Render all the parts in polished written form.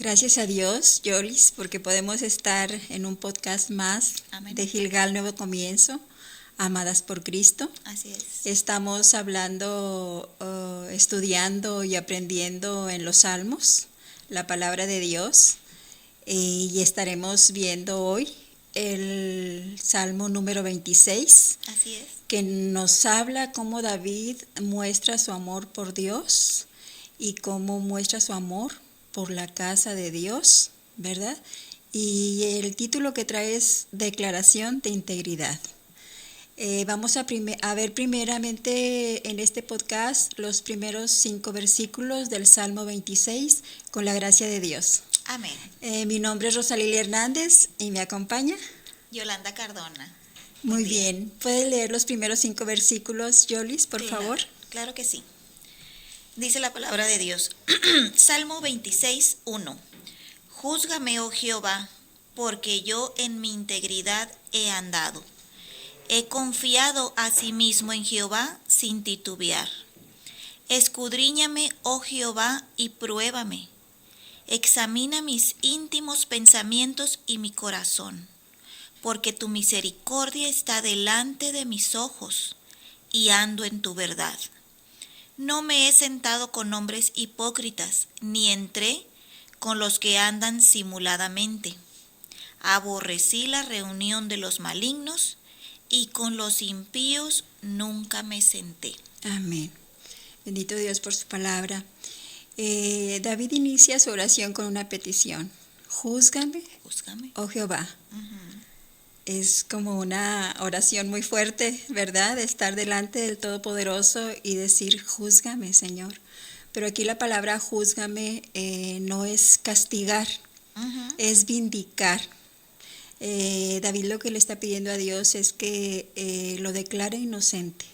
Gracias a Dios, Yolis, porque podemos estar en un podcast más Amén. de Gilgal Nuevo Comienzo, Amadas por Cristo. Así es. Estamos hablando, estudiando y aprendiendo en los Salmos, la palabra de Dios, y estaremos viendo hoy el Salmo número 26, Así es. que nos habla cómo David muestra su amor por Dios y cómo muestra su amor por la casa de Dios, ¿verdad? Y el título que trae es Declaración de Integridad. Vamos a ver primeramente en este podcast los primeros 5 versículos del Salmo 26 con la gracia de Dios. Amén. Mi nombre es Rosalilia Hernández y me acompaña Yolanda Cardona. Muy bien. ¿Puede leer los primeros 5 versículos, Yolis, por favor? Claro que sí. Dice la palabra de Dios. Salmo 26, 1. Júzgame, oh Jehová, porque yo en mi integridad he andado. He confiado asimismo en Jehová sin titubear. Escudriñame, oh Jehová, y pruébame. Examina mis íntimos pensamientos y mi corazón, porque tu misericordia está delante de mis ojos, y ando en tu verdad. No me he sentado con hombres hipócritas, ni entré con los que andan simuladamente. Aborrecí la reunión de los malignos, y con los impíos nunca me senté. Amén. Bendito Dios por su palabra. David inicia su oración con una petición. Júzgame, oh Jehová. Es como una oración muy fuerte, ¿verdad? Estar delante del Todopoderoso y decir, júzgame, Señor. Pero aquí la palabra júzgame no es castigar, es vindicar. David lo que le está pidiendo a Dios es que lo declare inocente,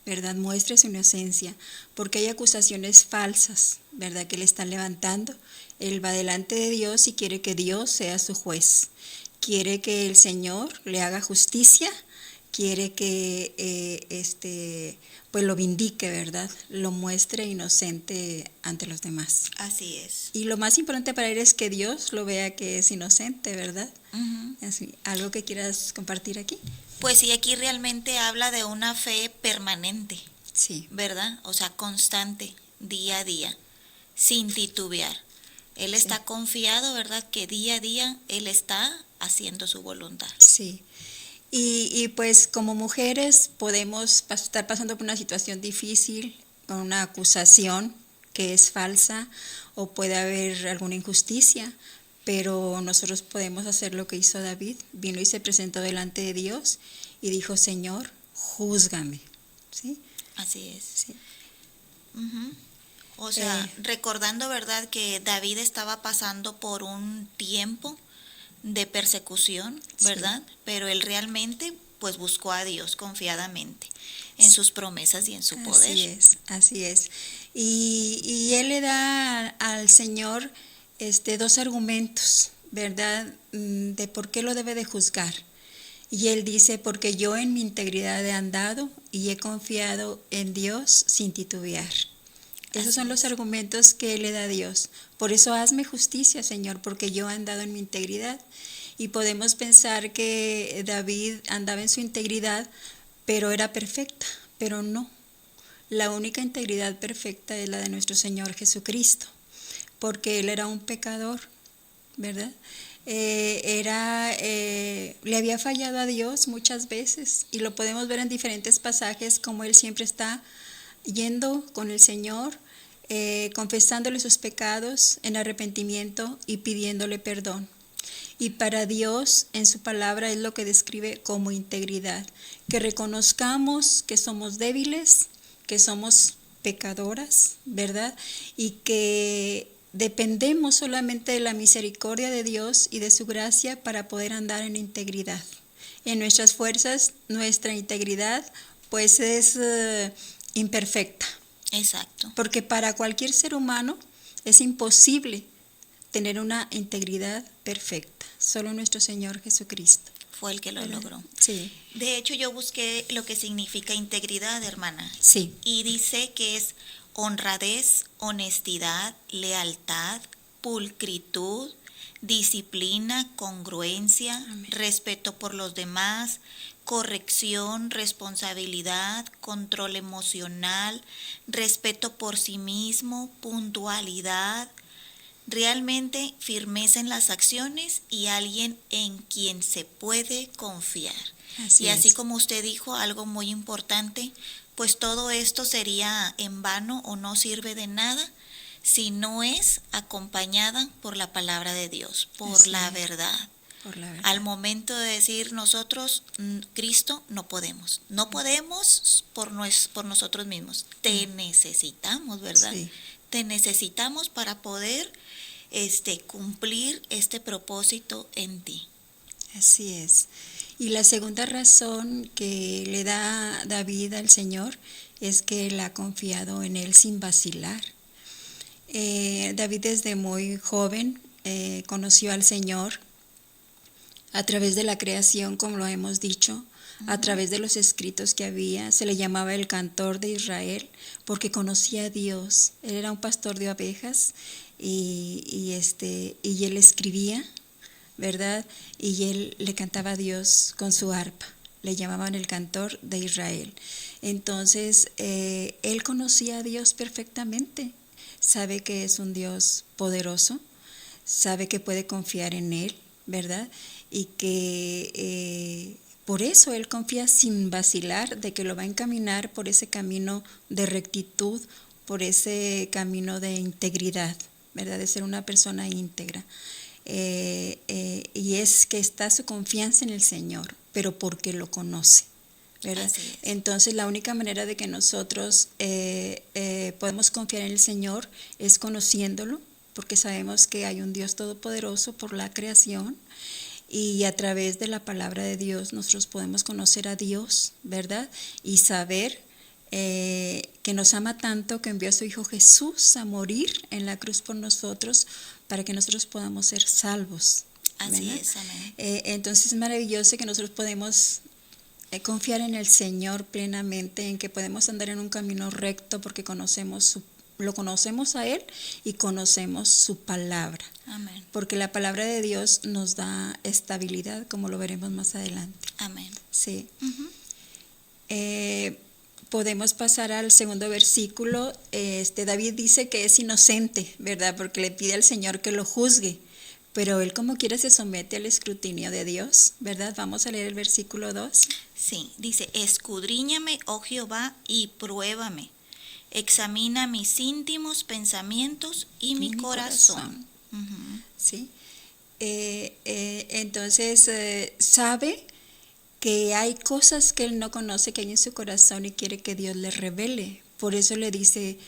¿verdad? Muestre su inocencia, porque hay acusaciones falsas, ¿verdad? Que le están levantando. Él va delante de Dios y quiere que Dios sea su juez. Quiere que el Señor le haga justicia, quiere que pues lo vindique, ¿verdad? Lo muestre inocente ante los demás. Así es. Y lo más importante para él es que Dios lo vea que es inocente, ¿verdad? Así, ¿algo que quieras compartir aquí? Pues sí, aquí realmente habla de una fe permanente. Sí. ¿Verdad? O sea, constante, día a día, sin titubear. Él está confiado, ¿verdad? Que día a día Él está haciendo su voluntad. Sí. Y pues como mujeres podemos estar pasando por una situación difícil, con una acusación que es falsa, o puede haber alguna injusticia, pero nosotros podemos hacer lo que hizo David. Vino y se presentó delante de Dios y dijo, Señor, júzgame. ¿Sí? Así es. Sí. O sea, recordando, ¿verdad?, que David estaba pasando por un tiempo de persecución, ¿verdad? Sí. Pero él realmente pues buscó a Dios confiadamente en sus promesas y en su poder. Así es. Y él le da al Señor 2 argumentos, ¿verdad?, de por qué lo debe de juzgar. Y él dice, porque yo en mi integridad he andado y he confiado en Dios sin titubear. Esos son los argumentos que él le da a Dios. Por eso hazme justicia, Señor, porque yo he andado en mi integridad. Y podemos pensar que David andaba en su integridad, pero era perfecta, pero no. La única integridad perfecta es la de nuestro Señor Jesucristo, porque él era un pecador, ¿verdad? Le había fallado a Dios muchas veces, y lo podemos ver en diferentes pasajes, como él siempre está yendo con el Señor, confesándole sus pecados en arrepentimiento y pidiéndole perdón. Y para Dios, en su palabra, es lo que describe como integridad, que reconozcamos que somos débiles, que somos pecadoras, ¿verdad? Y que dependemos solamente de la misericordia de Dios y de su gracia para poder andar en integridad. En nuestras fuerzas, nuestra integridad pues es imperfecta. Exacto. Porque para cualquier ser humano es imposible tener una integridad perfecta. Solo nuestro Señor Jesucristo fue el que lo logró. Sí. De hecho, yo busqué lo que significa integridad, hermana. Sí. Y dice que es honradez, honestidad, lealtad, pulcritud, disciplina, congruencia, Amén. respeto por los demás, corrección, responsabilidad, control emocional, respeto por sí mismo, puntualidad, realmente firmeza en las acciones y alguien en quien se puede confiar. Así Y así es. como usted dijo, algo muy importante, pues todo esto sería en vano o no sirve de nada si no es acompañada por la palabra de Dios, por Así la es. verdad. Por la verdad. Al momento de decir nosotros, Cristo, no podemos. No podemos por nosotros mismos. Te necesitamos, ¿verdad? Sí. Te necesitamos para poder cumplir este propósito en ti. Así es. Y la segunda razón que le da David al Señor es que él ha confiado en él sin vacilar. David desde muy joven conoció al Señor a través de la creación, como lo hemos dicho, a través de los escritos que había. Se le llamaba el cantor de Israel porque conocía a Dios. Él era un pastor de ovejas y él escribía, ¿verdad? Y él le cantaba a Dios con su arpa. Le llamaban el cantor de Israel. Entonces, él conocía a Dios perfectamente. Sabe que es un Dios poderoso, sabe que puede confiar en él, ¿verdad? Y que por eso él confía sin vacilar de que lo va a encaminar por ese camino de rectitud, por ese camino de integridad, ¿verdad? De ser una persona íntegra. Y es que está su confianza en el Señor, pero porque lo conoce, ¿verdad? Así es. Entonces la única manera de que nosotros podemos confiar en el Señor es conociéndolo, porque sabemos que hay un Dios todopoderoso por la creación, y a través de la palabra de Dios nosotros podemos conocer a Dios, ¿verdad? Y saber que nos ama tanto que envió a su Hijo Jesús a morir en la cruz por nosotros para que nosotros podamos ser salvos. Así ¿verdad? es, amén. Entonces es maravilloso que nosotros podemos confiar en el Señor plenamente, en que podemos andar en un camino recto porque lo conocemos a Él y conocemos su palabra. Amén. Porque la palabra de Dios nos da estabilidad, como lo veremos más adelante. Amén. Sí. Ujú. Podemos pasar al segundo versículo. David dice que es inocente, ¿verdad? Porque le pide al Señor que lo juzgue. Pero él como quiera se somete al escrutinio de Dios, ¿verdad? Vamos a leer el versículo 2. Sí, dice, escudriñame, oh Jehová, y pruébame. Examina mis íntimos pensamientos y mi corazón. Ujú. ¿Sí? Entonces sabe que hay cosas que él no conoce, que hay en su corazón y quiere que Dios le revele. Por eso le dice,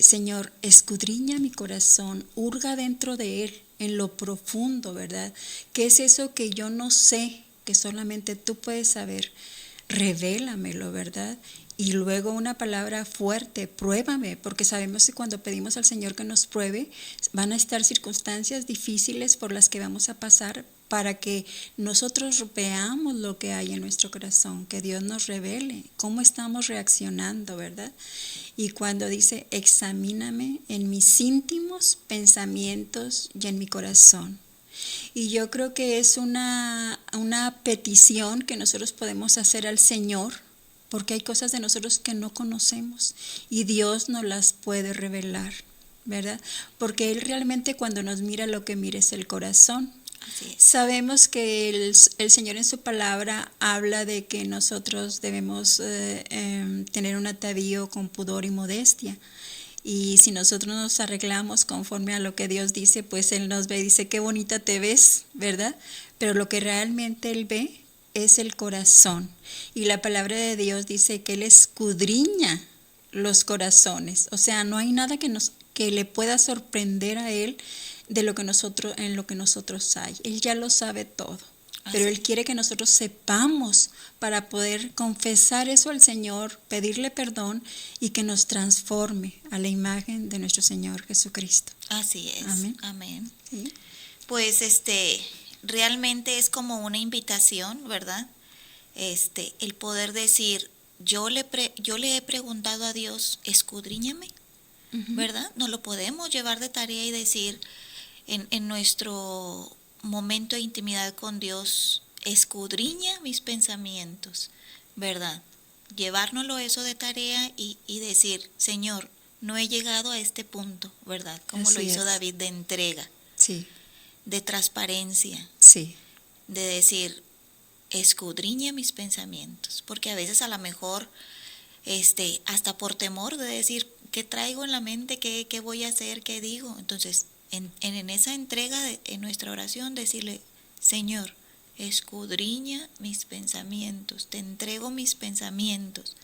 Señor, escudriña mi corazón, hurga dentro de él, en lo profundo, ¿verdad? ¿Qué es eso que yo no sé, que solamente tú puedes saber? Revélamelo, ¿verdad? Y luego una palabra fuerte, pruébame, porque sabemos que cuando pedimos al Señor que nos pruebe, van a estar circunstancias difíciles por las que vamos a pasar para que nosotros veamos lo que hay en nuestro corazón, que Dios nos revele cómo estamos reaccionando, ¿verdad? Y cuando dice, examíname en mis íntimos pensamientos y en mi corazón. Y yo creo que es una petición que nosotros podemos hacer al Señor, porque hay cosas de nosotros que no conocemos y Dios nos las puede revelar, ¿verdad? Porque Él realmente cuando nos mira, lo que mira es el corazón. Así es. Sabemos que el Señor en su palabra habla de que nosotros debemos tener un atavío con pudor y modestia. Y si nosotros nos arreglamos conforme a lo que Dios dice, pues Él nos ve y dice, qué bonita te ves, ¿verdad? Pero lo que realmente Él ve es el corazón. Y la palabra de Dios dice que Él escudriña los corazones. O sea, no hay nada que le pueda sorprender a Él de lo que en lo que nosotros hay. Él ya lo sabe todo. Pero Él quiere que nosotros sepamos para poder confesar eso al Señor, pedirle perdón y que nos transforme a la imagen de nuestro Señor Jesucristo. Así es. Amén. Amén. ¿Sí? Pues realmente es como una invitación, ¿verdad? El poder decir, yo le he preguntado a Dios, escudriñame. ¿verdad? No lo podemos llevar de tarea y decir en nuestro momento de intimidad con Dios, escudriña mis pensamientos, ¿verdad? Llevárnoslo eso de tarea y decir, Señor, no he llegado a este punto, ¿verdad? Como lo Así hizo es. David, de entrega, Sí, de transparencia, sí, de decir, escudriña mis pensamientos, porque a veces a lo mejor, hasta por temor de decir, ¿qué traigo en la mente? ¿Qué voy a hacer? ¿Qué digo? Entonces, en esa entrega, en nuestra oración, decirle, Señor, escudriña mis pensamientos, te entrego mis pensamientos,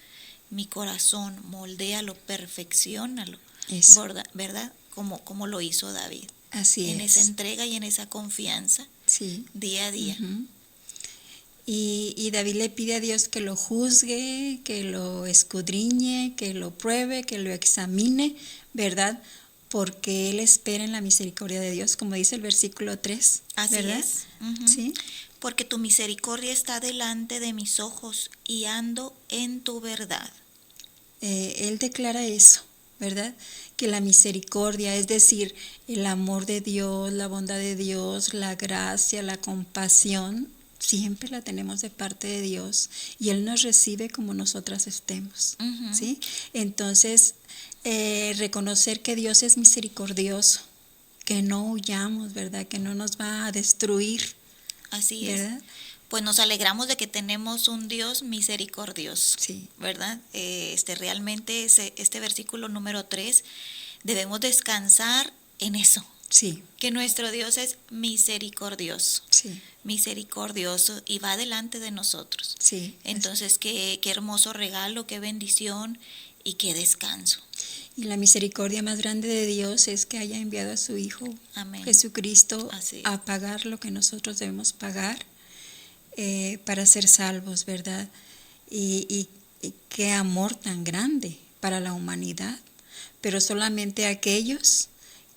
mi corazón, moldéalo, perfecciónalo, eso. ¿verdad? Como lo hizo David, Así en esa es. entrega y en esa confianza, Sí. día a día. Ujú. Y David le pide a Dios que lo juzgue, que lo escudriñe, que lo pruebe, que lo examine, ¿verdad? Porque él espera en la misericordia de Dios, como dice el versículo 3, Así ¿verdad? es. Ujú. Sí. Porque tu misericordia está delante de mis ojos y ando en tu verdad. Él declara eso, ¿verdad? Que la misericordia, es decir, el amor de Dios, la bondad de Dios, la gracia, la compasión, siempre la tenemos de parte de Dios y Él nos recibe como nosotras estemos, Ujú. ¿sí? Entonces, reconocer que Dios es misericordioso, que no huyamos, ¿verdad? Que no nos va a destruir, Así es. ¿verdad? Pues nos alegramos de que tenemos un Dios misericordioso, Sí, ¿verdad? Realmente este versículo número 3, debemos descansar en eso, sí, que nuestro Dios es misericordioso, sí, misericordioso y va delante de nosotros. sí. Entonces, qué hermoso regalo, qué bendición y qué descanso. Y la misericordia más grande de Dios es que haya enviado a su Hijo Amén. Jesucristo Así es. a pagar lo que nosotros debemos pagar para ser salvos, ¿verdad? Y qué amor tan grande para la humanidad, pero solamente aquellos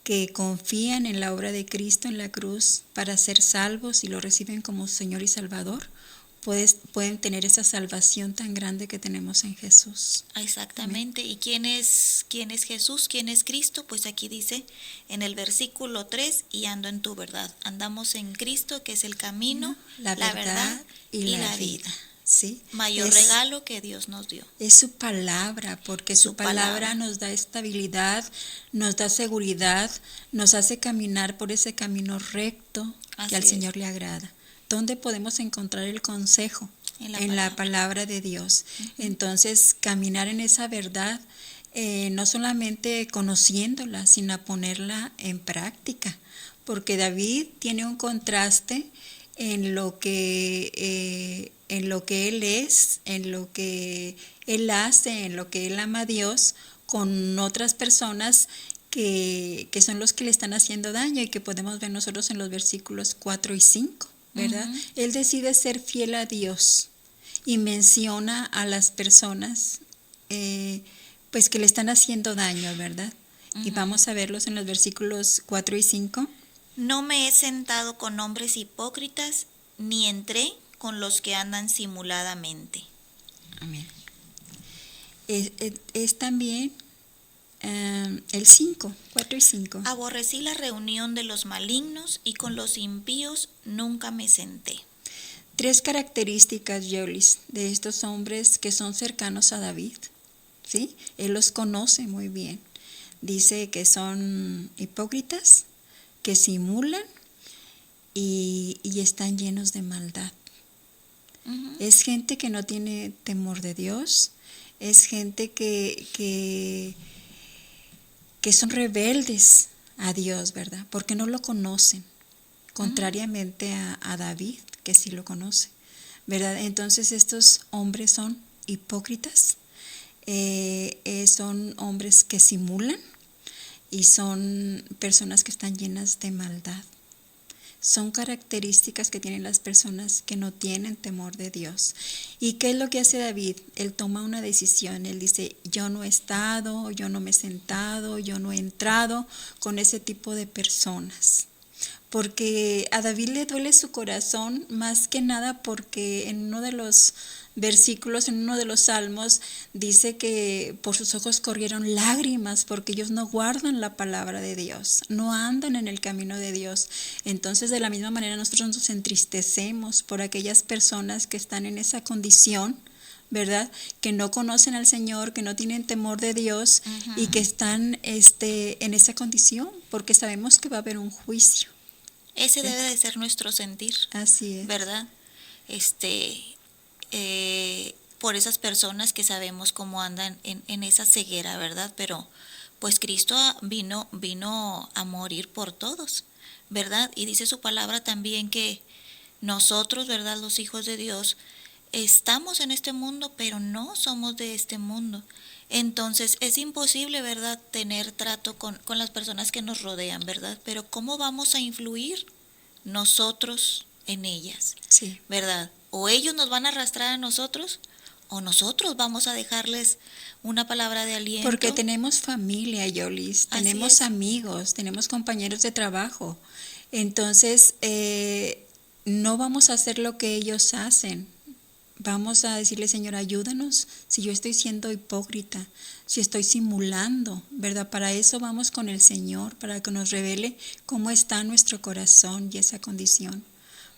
que confían en la obra de Cristo en la cruz para ser salvos y lo reciben como Señor y Salvador, pueden tener esa salvación tan grande que tenemos en Jesús. Exactamente. ¿Y quién es Jesús? ¿Quién es Cristo? Pues aquí dice en el versículo 3, y ando en tu verdad. Andamos en Cristo, que es el camino, La verdad y la vida. ¿Sí? Mayor regalo que Dios nos dio. Es su palabra, porque su palabra nos da estabilidad, nos da seguridad, nos hace caminar por ese camino recto que al Señor le agrada. ¿Dónde podemos encontrar el consejo? En la palabra de Dios. Entonces, caminar en esa verdad, no solamente conociéndola, sino ponerla en práctica. Porque David tiene un contraste en lo que él es, en lo que él hace, en lo que él ama a Dios, con otras personas que son los que le están haciendo daño y que podemos ver nosotros en los versículos 4 y 5. ¿Verdad? Uh-huh. Él decide ser fiel a Dios y menciona a las personas pues que le están haciendo daño, ¿verdad? Uh-huh. Y vamos a verlos en los versículos 4 y 5. No me he sentado con hombres hipócritas, ni entré con los que andan simuladamente. Amén. Es también el 5, 4 y 5. Aborrecí la reunión de los malignos y con los impíos nunca me senté. 3 características, Yolis, de estos hombres que son cercanos a David. ¿Sí? Él los conoce muy bien. Dice que son hipócritas, que simulan y están llenos de maldad. Uh-huh. Es gente que no tiene temor de Dios, es gente que son rebeldes a Dios, ¿verdad? Porque no lo conocen, contrariamente a David, que sí lo conoce, ¿verdad? Entonces estos hombres son hipócritas, son hombres que simulan y son personas que están llenas de maldad. Son características que tienen las personas que no tienen temor de Dios. ¿Y qué es lo que hace David? Él toma una decisión. Él dice, yo no he estado, yo no me he sentado, yo no he entrado con ese tipo de personas. porque a David le duele su corazón más que nada porque en uno de los versículos, en uno de los salmos, dice que por sus ojos corrieron lágrimas porque ellos no guardan la palabra de Dios, no andan en el camino de Dios. Entonces, de la misma manera, nosotros nos entristecemos por aquellas personas que están en esa condición, ¿verdad? Que no conocen al Señor, que no tienen temor de Dios y que están en esa condición porque sabemos que va a haber un juicio. Ese debe de ser nuestro sentir. Así es. ¿Verdad? Por esas personas que sabemos cómo andan en esa ceguera, ¿verdad? Pero pues Cristo vino a morir por todos, ¿verdad? Y dice su palabra también que nosotros, ¿verdad? Los hijos de Dios, estamos en este mundo, pero no somos de este mundo. Entonces es imposible, ¿verdad?, tener trato con las personas que nos rodean, ¿verdad? Pero ¿cómo vamos a influir nosotros en ellas? Sí. ¿Verdad? O ellos nos van a arrastrar a nosotros, o nosotros vamos a dejarles una palabra de aliento. Porque tenemos familia, Yolis, tenemos amigos, tenemos compañeros de trabajo. Entonces, no vamos a hacer lo que ellos hacen. Vamos a decirle, Señor, ayúdanos si yo estoy siendo hipócrita, si estoy simulando, ¿verdad? Para eso vamos con el Señor, para que nos revele cómo está nuestro corazón y esa condición,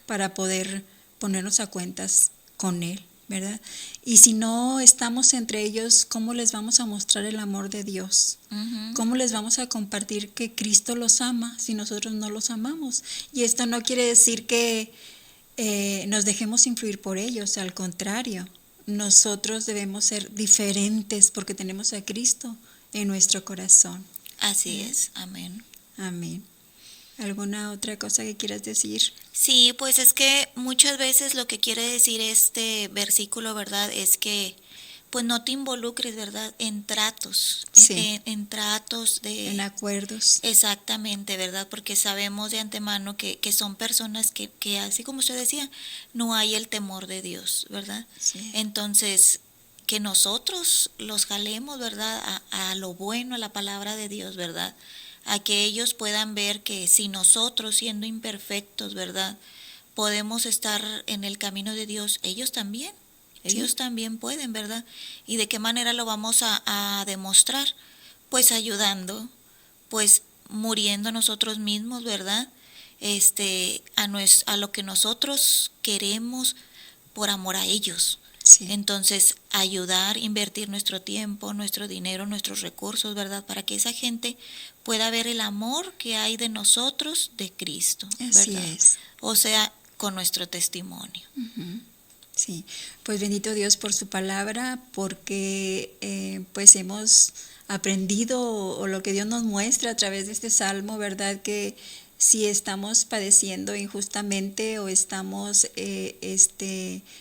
para poder ponernos a cuentas con Él, ¿verdad? Y si no estamos entre ellos, ¿cómo les vamos a mostrar el amor de Dios? ¿Cómo les vamos a compartir que Cristo los ama si nosotros no los amamos? Y esto no quiere decir que nos dejemos influir por ellos, al contrario, nosotros debemos ser diferentes porque tenemos a Cristo en nuestro corazón. Así es, amén. Amén. ¿Alguna otra cosa que quieras decir? Sí, pues es que muchas veces lo que quiere decir este versículo, ¿verdad?, es que pues no te involucres, ¿verdad?, en tratos, sí. en tratos en acuerdos. Exactamente, ¿verdad? Porque sabemos de antemano que son personas que, así como usted decía, no hay el temor de Dios, ¿verdad? Sí. Entonces, que nosotros los jalemos, ¿verdad?, a lo bueno, a la palabra de Dios, ¿verdad?, a que ellos puedan ver que si nosotros, siendo imperfectos, ¿verdad?, podemos estar en el camino de Dios, ellos también. Ellos también pueden, ¿verdad? ¿Y de qué manera lo vamos a demostrar? Pues ayudando, pues muriendo nosotros mismos, ¿verdad? A lo que nosotros queremos por amor a ellos. Sí. Entonces, ayudar, invertir nuestro tiempo, nuestro dinero, nuestros recursos, ¿verdad? Para que esa gente pueda ver el amor que hay de nosotros, de Cristo, ¿verdad? Así es. O sea, con nuestro testimonio. Sí, pues bendito Dios por su palabra, porque pues hemos aprendido o lo que Dios nos muestra a través de este salmo, ¿verdad? Que si estamos padeciendo injustamente o estamos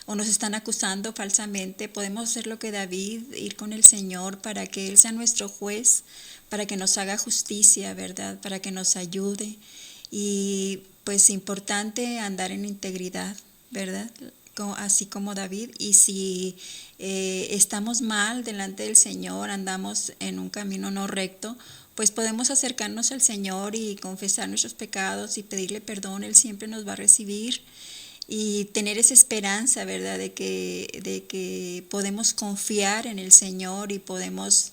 o nos están acusando falsamente, podemos hacer lo que David, ir con el Señor para que Él sea nuestro juez, para que nos haga justicia, ¿verdad? Para que nos ayude. Y pues importante andar en integridad, ¿verdad? Así como David, y si estamos mal delante del Señor, andamos en un camino no recto, pues podemos acercarnos al Señor y confesar nuestros pecados y pedirle perdón. Él siempre nos va a recibir y tener esa esperanza, ¿verdad?, de que podemos confiar en el Señor y podemos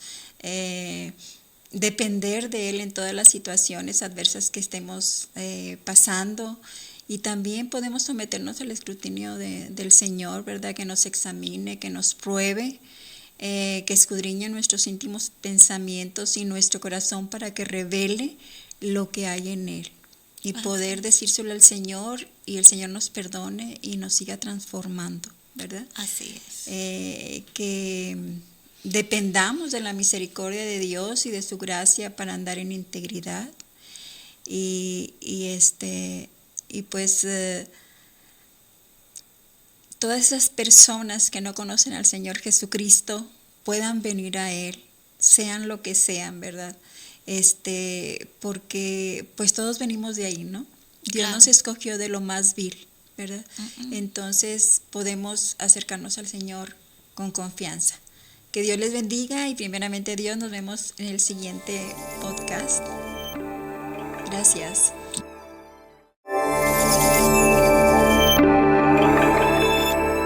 depender de Él en todas las situaciones adversas que estemos pasando. Y también podemos someternos al escrutinio del Señor, ¿verdad? Que nos examine, que nos pruebe, que escudriñe nuestros íntimos pensamientos y nuestro corazón para que revele lo que hay en él. Y poder decírselo al Señor y el Señor nos perdone y nos siga transformando, ¿verdad? Así es. Que dependamos de la misericordia de Dios y de su gracia para andar en integridad. Y pues todas esas personas que no conocen al Señor Jesucristo puedan venir a Él, sean lo que sean, ¿verdad? Porque pues todos venimos de ahí, ¿no? Dios nos escogió de lo más vil, ¿verdad? Entonces podemos acercarnos al Señor con confianza. Que Dios les bendiga y primeramente Dios, nos vemos en el siguiente podcast. Gracias.